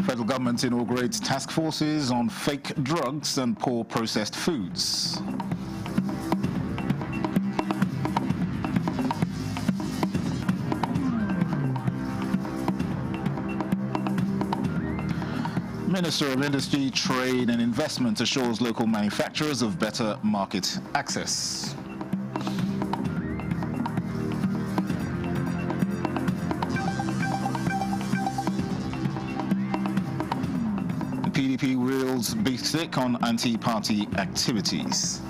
Federal government inaugurates task forces on fake drugs and poor processed foods. Minister of Industry, Trade and Investment assures local manufacturers of better market access. PDP wields big stick on anti-party activities.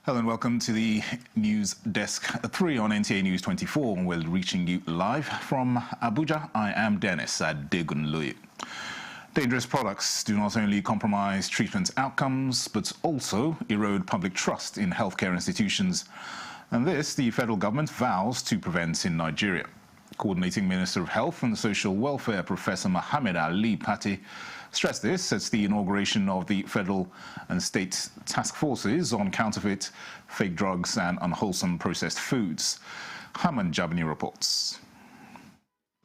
Hello and welcome to the News Desk 3 on NTA News 24. We're reaching you live from Abuja. I am Dennis Adegunloye. Dangerous products do not only compromise treatment outcomes, but also erode public trust in healthcare institutions. And this, the federal government vows to prevent in Nigeria. Coordinating Minister of Health and Social Welfare, Professor Mohammed Ali Pate, stressed this at the inauguration of the federal and state task forces on counterfeit, fake drugs and unwholesome processed foods. Haman Jabani reports.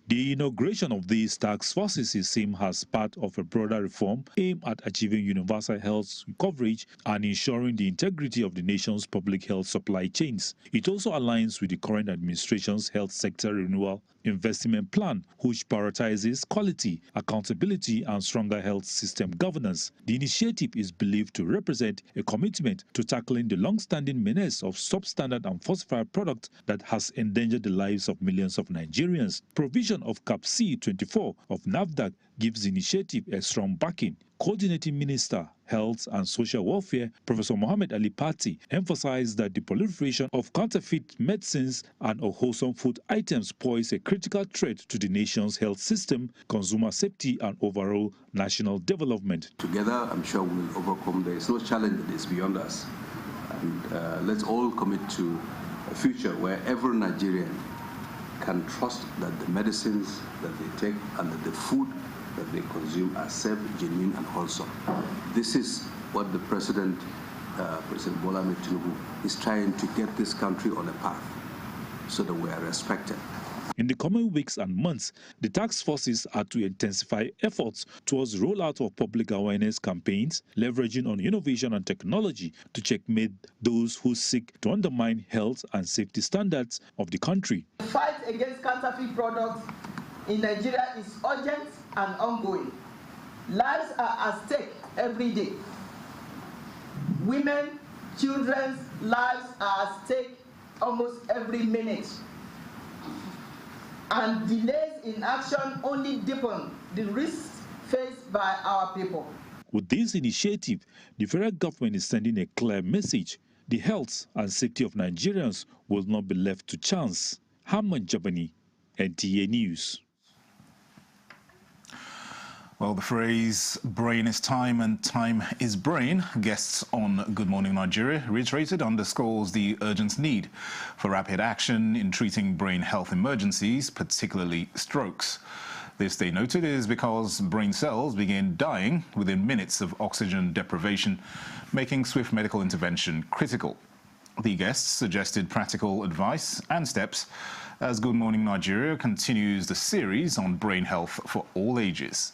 The inauguration of these task forces is seen as part of a broader reform aimed at achieving universal health coverage and ensuring the integrity of the nation's public health supply chains. It also aligns with the current administration's health sector renewal investment plan, which prioritizes quality, accountability, and stronger health system governance. The initiative is believed to represent a commitment to tackling the long-standing menace of substandard and falsified products that has endangered the lives of millions of Nigerians. Provision of Cap C-24 of NAFDAC gives the initiative a strong backing. Coordinating Minister, Health and Social Welfare, Professor Mohammed Ali Pate, emphasized that the proliferation of counterfeit medicines and unwholesome food items pose a critical threat to the nation's health system, consumer safety, and overall national development. Together, I'm sure we'll overcome. There is no challenge that is beyond us. And let's all commit to a future where every Nigerian can trust that the medicines that they take and that the food that they consume are safe, genuine, and wholesome. This is what the President Bola Ahmed Tinubu, is trying to get this country on a path so that we are respected. In the coming weeks and months, the task forces are to intensify efforts towards rollout of public awareness campaigns, leveraging on innovation and technology to checkmate those who seek to undermine health and safety standards of the country. The fight against counterfeit products in Nigeria is urgent and ongoing. Lives are at stake every day. Women, children's lives are at stake almost every minute. And delays in action only deepen the risks faced by our people. With this initiative, the federal government is sending a clear message. The health and safety of Nigerians will not be left to chance. Haman Jabani, NTA News. Well, the phrase brain is time and time is brain, guests on Good Morning Nigeria reiterated, underscores the urgent need for rapid action in treating brain health emergencies, particularly strokes. This, they noted, is because brain cells begin dying within minutes of oxygen deprivation, making swift medical intervention critical. The guests suggested practical advice and steps as Good Morning Nigeria continues the series on brain health for all ages.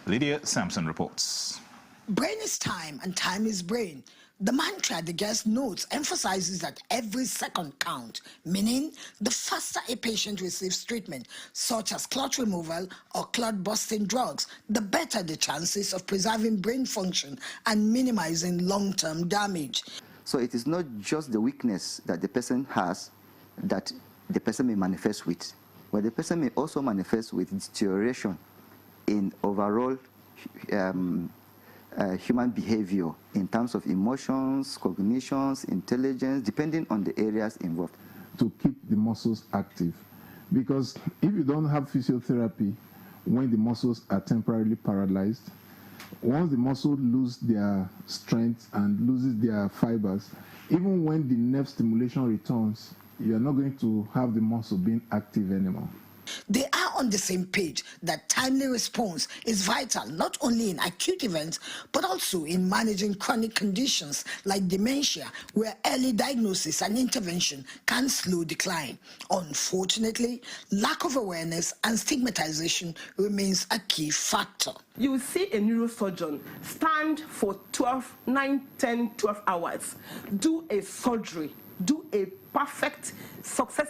Lydia Sampson reports. Brain is time and time is brain. The mantra the guest notes emphasizes that every second counts, meaning the faster a patient receives treatment, such as clot removal or clot-busting drugs, the better the chances of preserving brain function and minimizing long-term damage. So it is not just the weakness that the person has that the person may manifest with, but the person may also manifest with deterioration in overall human behavior in terms of emotions, cognitions, intelligence, depending on the areas involved. To keep the muscles active. Because if you don't have physiotherapy when the muscles are temporarily paralyzed, once the muscles lose their strength and loses their fibers, even when the nerve stimulation returns, you are not going to have the muscle being active anymore. They are on the same page that timely response is vital not only in acute events but also in managing chronic conditions like dementia, where early diagnosis and intervention can slow decline. Unfortunately, lack of awareness and stigmatization remains a key factor. You will see a neurosurgeon stand for 9, 10, 12 hours, do a surgery, do a perfect, successful